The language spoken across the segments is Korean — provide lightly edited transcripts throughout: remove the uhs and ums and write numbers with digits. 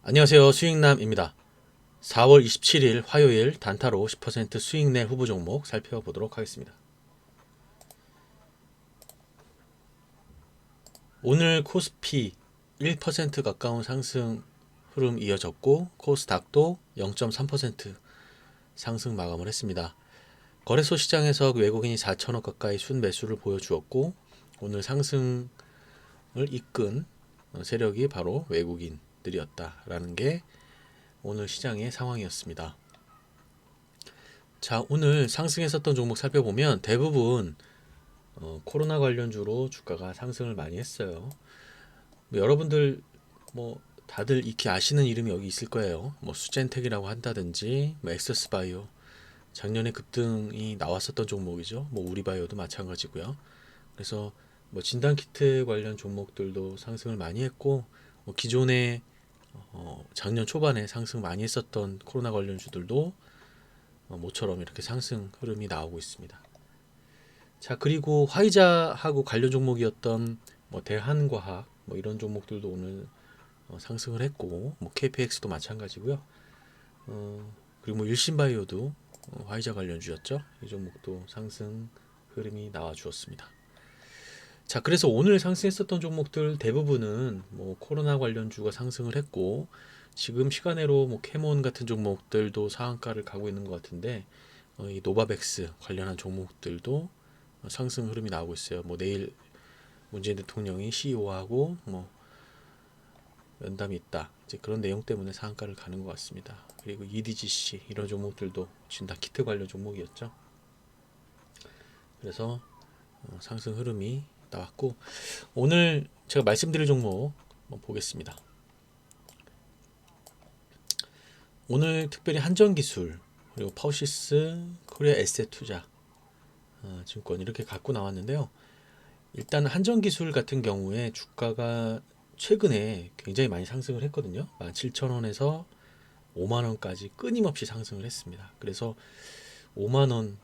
안녕하세요. 수익남입니다. 4월 27일 화요일 단타로 10% 수익 내 후보 종목 살펴보도록 하겠습니다. 오늘 코스피 1% 가까운 상승 흐름 이어졌고 코스닥도 0.3% 상승 마감을 했습니다. 거래소 시장에서 외국인이 4천억 가까이 순매수를 보여주었고 오늘 상승을 이끈 세력이 바로 외국인들이었다라는 게 오늘 시장의 상황이었습니다. 자, 오늘 상승했었던 종목 살펴보면 대부분 코로나 관련주로 주가가 상승을 많이 했어요. 여러분들 뭐 다들 익히 아시는 이름이 여기 있을 거예요. 뭐 수젠텍이라고 한다든지 뭐 엑서스바이오 작년에 급등이 나왔었던 종목이죠. 뭐 우리바이오도 마찬가지고요. 그래서 뭐 진단키트 관련 종목들도 상승을 많이 했고 뭐 기존에 작년 초반에 상승 많이 했었던 코로나 관련주들도 모처럼 이렇게 상승 흐름이 나오고 있습니다. 자, 그리고 화이자하고 관련 종목이었던 뭐 대한과학 뭐 이런 종목들도 오늘 상승을 했고 뭐 KPX도 마찬가지고요. 그리고 뭐 일신바이오도 화이자 관련주였죠. 이 종목도 상승 흐름이 나와 주었습니다. 자, 그래서 오늘 상승했었던 종목들 대부분은 뭐 코로나 관련주가 상승을 했고 지금 시간으로 뭐 캐몬 같은 종목들도 상한가를 가고 있는 것 같은데 이 노바백스 관련한 종목들도 상승 흐름이 나오고 있어요. 뭐 내일 문재인 대통령이 CEO하고 뭐 면담이 있다. 이제 그런 내용 때문에 상한가를 가는 것 같습니다. 그리고 EDGC 이런 종목들도 진단 키트 관련 종목이었죠. 그래서 상승 흐름이 나왔고 오늘 제가 말씀드릴 종목 보겠습니다. 오늘 특별히 한전기술 그리고 퍼시스 코리아 에셋투자 증권 이렇게 갖고 나왔는데요. 일단 한전기술 같은 경우에 주가가 최근에 굉장히 많이 상승을 했거든요. 17,000원에서 5만원까지 끊임없이 상승을 했습니다. 그래서 5만원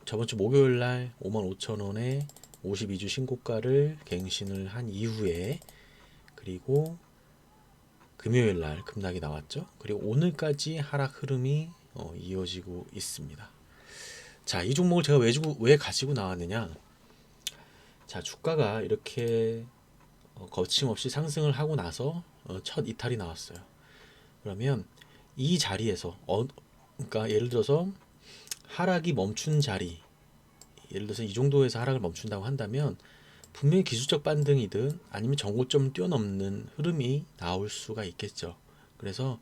저번 주 목요일 날 55,000원에 52주 신고가를 갱신을 한 이후에 그리고 금요일 날 급락이 나왔죠. 그리고 오늘까지 하락 흐름이 이어지고 있습니다. 자, 이 종목을 제가 왜 가지고 나왔느냐? 자, 주가가 이렇게 거침없이 상승을 하고 나서 첫 이탈이 나왔어요. 그러면 이 자리에서 그러니까 예를 들어서 하락이 멈춘 자리, 예를 들어서 이 정도에서 하락을 멈춘다고 한다면 분명히 기술적 반등이든 아니면 전고점을 뛰어넘는 흐름이 나올 수가 있겠죠. 그래서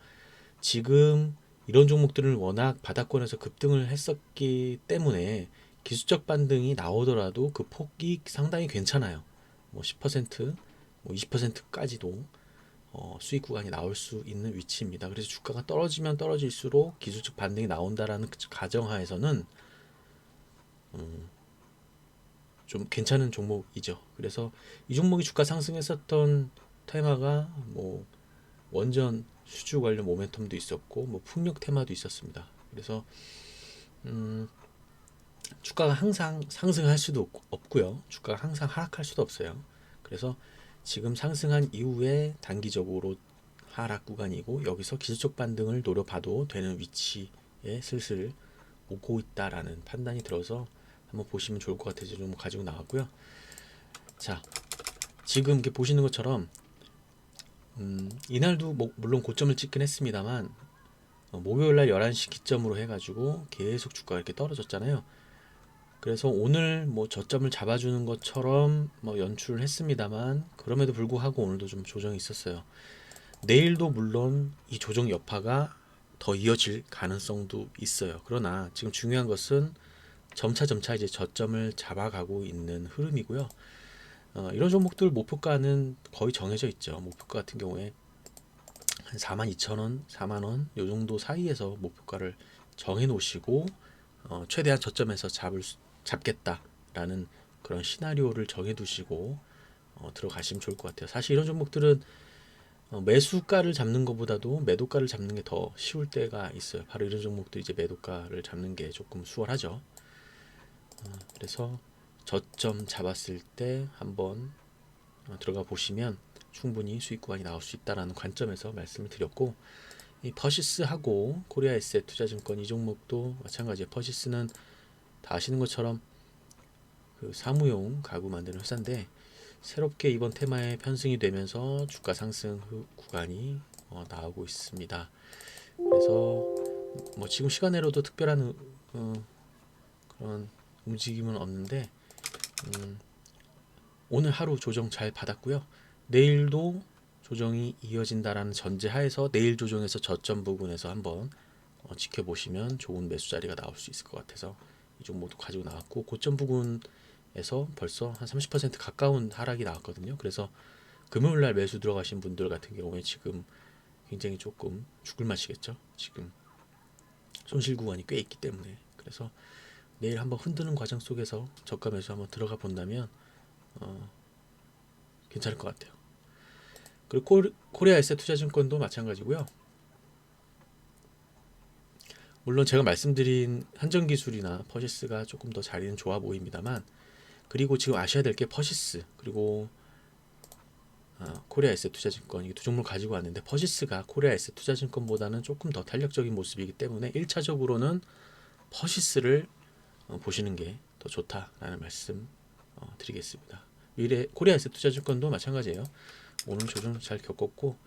지금 이런 종목들을 워낙 바닥권에서 급등을 했었기 때문에 기술적 반등이 나오더라도 그 폭이 상당히 괜찮아요. 뭐 10%, 뭐 20%까지도 수익 구간이 나올 수 있는 위치입니다. 그래서 주가가 떨어지면 떨어질수록 기술적 반등이 나온다라는 가정하에서는 좀 괜찮은 종목이죠. 그래서 이 종목이 주가 상승했었던 테마가 뭐 원전 수주 관련 모멘텀도 있었고 뭐 풍력 테마도 있었습니다. 그래서 주가가 항상 상승할 수도 없고요. 주가가 항상 하락할 수도 없어요. 그래서 지금 상승한 이후에 단기적으로 하락 구간이고 여기서 기술적 반등을 노려봐도 되는 위치에 슬슬 오고 있다라는 판단이 들어서 한번 보시면 좋을 것 같아서 좀 가지고 나왔고요. 자, 지금 이렇게 보시는 것처럼 이날도 물론 고점을 찍긴 했습니다만 목요일날 11시 기점으로 해가지고 계속 주가가 이렇게 떨어졌잖아요. 그래서 오늘 뭐 저점을 잡아주는 것처럼 뭐 연출을 했습니다만 그럼에도 불구하고 오늘도 좀 조정이 있었어요. 내일도 물론 이 조정 여파가 더 이어질 가능성도 있어요. 그러나 지금 중요한 것은 점차 이제 저점을 잡아가고 있는 흐름이고요. 이런 종목들 목표가는 거의 정해져 있죠. 목표가 같은 경우에 한 42,000원, 4만원 요 정도 사이에서 목표가를 정해 놓으시고 최대한 저점에서 잡겠다라는 그런 시나리오를 정해 두시고 들어가시면 좋을 것 같아요. 사실 이런 종목들은 매수가를 잡는 것보다도 매도가를 잡는 게 더 쉬울 때가 있어요. 바로 이런 종목도 이제 매도가를 잡는 게 조금 수월하죠. 그래서 저점 잡았을 때 한번 들어가 보시면 충분히 수익 구간이 나올 수 있다라는 관점에서 말씀을 드렸고, 이 퍼시스하고 코리아 에셋 투자증권 이 종목도 마찬가지예요. 퍼시스는 다 아시는 것처럼 그 사무용 가구 만드는 회사인데, 새롭게 이번 테마에 편승이 되면서 주가 상승 구간이 나오고 있습니다. 그래서 뭐 지금 시간으로도 특별한 그런 움직임은 없는데, 오늘 하루 조정 잘 받았고요. 내일도 조정이 이어진다라는 전제하에서 내일 조정에서 저점 부근에서 한번 지켜보시면 좋은 매수 자리가 나올 수 있을 것 같아서 이 종목도 가지고 나왔고, 고점 부근에서 벌써 한 30% 가까운 하락이 나왔거든요. 그래서 금요일날 매수 들어가신 분들 같은 경우에 지금 굉장히 조금 죽을 맛이겠죠. 지금 손실 구간이 꽤 있기 때문에. 그래서 내일 한번 흔드는 과정 속에서 저가 매수 한번 들어가 본다면 괜찮을 것 같아요. 그리고 코리아 에셋 투자증권도 마찬가지고요. 물론 제가 말씀드린 한전기술이나 퍼시스가 조금 더 자리는 좋아 보입니다만, 그리고 지금 아셔야 될 게 퍼시스 그리고 코리아 에셋 투자증권, 이 두 종목을 가지고 왔는데, 퍼시스가 코리아 에셋 투자증권보다는 조금 더 탄력적인 모습이기 때문에 1차적으로는 퍼시스를 보시는 게 더 좋다라는 말씀 드리겠습니다. 코리아 에셋 투자증권도 마찬가지예요. 오늘 조정 잘 겪었고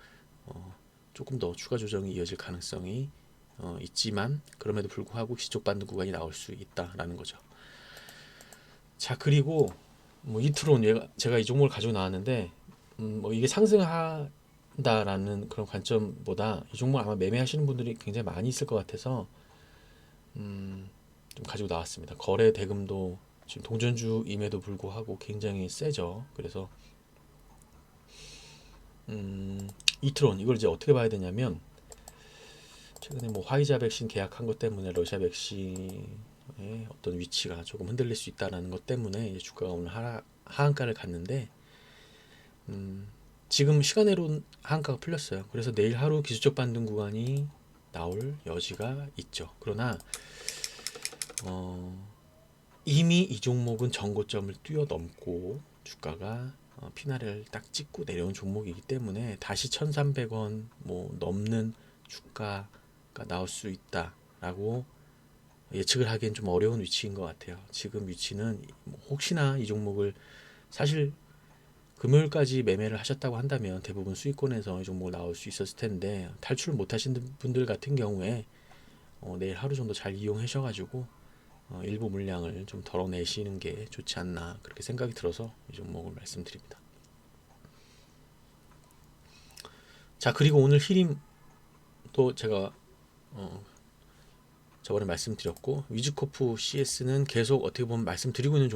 조금 더 추가 조정이 이어질 가능성이 있지만, 그럼에도 불구하고 시촉받는 구간이 나올 수 있다라는 거죠. 자, 그리고 뭐 이트론, 제가 이 종목을 가지고 나왔는데 뭐 이게 상승한다라는 그런 관점보다 이 종목 아마 매매하시는 분들이 굉장히 많이 있을 것 같아서 좀 가지고 나왔습니다. 거래 대금도 지금 동전주임에도 불구하고 굉장히 세죠. 그래서 이트론, 이걸 이제 어떻게 봐야 되냐면, 최근에 뭐 화이자 백신 계약한 것 때문에 러시아 백신의 어떤 위치가 조금 흔들릴 수 있다는 것 때문에 이제 주가가 오늘 하한가를 갔는데, 지금 시간으로 하한가가 풀렸어요. 그래서 내일 하루 기술적 반등 구간이 나올 여지가 있죠. 그러나 이미 이 종목은 전고점을 뛰어넘고 주가가 피나를 딱 찍고 내려온 종목이기 때문에 다시 1,300원 뭐 넘는 주가가 나올 수 있다라고 예측을 하기엔 좀 어려운 위치인 것 같아요. 지금 위치는 혹시나 이 종목을, 사실 금요일까지 매매를 하셨다고 한다면 대부분 수익권에서 이 종목 나올 수 있었을 텐데, 탈출을 못 하신 분들 같은 경우에 내일 하루 정도 잘 이용하셔가지고 일부 물량을 좀 덜어내시는 게 좋지 않나, 그렇게 생각이 들어서 이 종목을 말씀드립니다. 자, 그리고 오늘 히림도 제가 저번에 말씀드렸고, 위즈코프 CS는 계속 어떻게 보면 말씀드리고 있는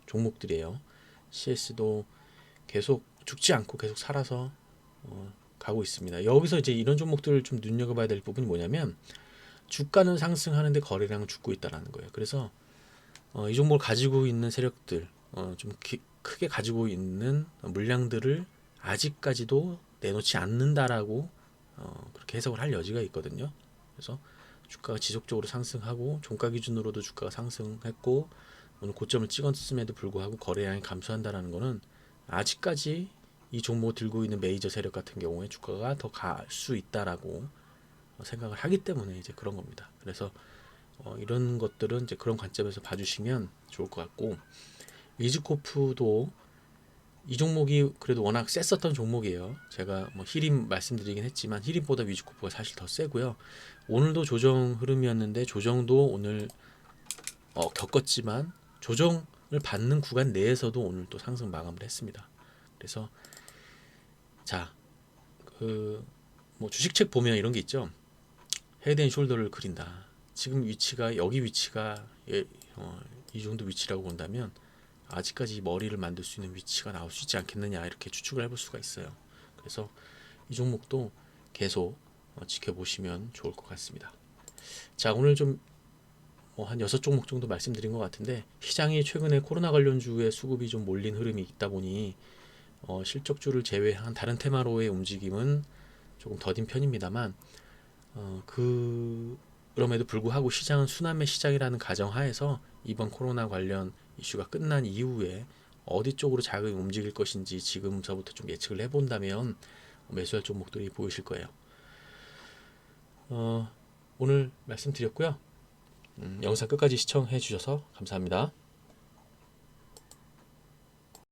종목들이에요. CS도 계속 죽지 않고 계속 살아서 가고 있습니다. 여기서 이제 이런 종목들을 좀 눈여겨봐야 될 부분이 뭐냐면, 주가는 상승하는데 거래량은 죽고 있다라는 거예요. 그래서 이 종목을 가지고 있는 세력들, 좀 크게 가지고 있는 물량들을 아직까지도 내놓지 않는다라고 그렇게 해석을 할 여지가 있거든요. 그래서 주가가 지속적으로 상승하고 종가 기준으로도 주가가 상승했고 오늘 고점을 찍었음에도 불구하고 거래량이 감소한다라는 것은 아직까지 이 종목을 들고 있는 메이저 세력 같은 경우에 주가가 더 갈 수 있다라고 생각을 하기 때문에 이제 그런 겁니다. 그래서 이런 것들은 이제 그런 관점에서 봐주시면 좋을 것 같고, 위즈코프도 이 종목이 그래도 워낙 셌었던 종목이에요. 제가 뭐 히림 말씀드리긴 했지만 히림보다 위즈코프가 사실 더 세고요. 오늘도 조정 흐름이었는데 조정도 오늘 겪었지만 조정을 받는 구간 내에서도 오늘 또 상승 마감을 했습니다. 그래서 자, 뭐 주식책 보면 이런 게 있죠. 헤드앤숄더를 그린다. 지금 위치가 여기 위치가 이 정도 위치라고 본다면 아직까지 머리를 만들 수 있는 위치가 나올 수 있지 않겠느냐, 이렇게 추측을 해볼 수가 있어요. 그래서 이 종목도 계속 지켜보시면 좋을 것 같습니다. 자, 오늘 좀 한 6종목 정도 말씀드린 것 같은데, 시장이 최근에 코로나 관련주의 수급이 좀 몰린 흐름이 있다 보니 실적주를 제외한 다른 테마로의 움직임은 조금 더딘 편입니다만, 그럼에도 불구하고 시장은 순환매 시장이라는 가정하에서 이번 코로나 관련 이슈가 끝난 이후에 어디 쪽으로 자금이 움직일 것인지 지금서부터 좀 예측을 해본다면 매수할 종목들이 보이실 거예요. 오늘 말씀드렸고요. 영상 끝까지 시청해 주셔서 감사합니다.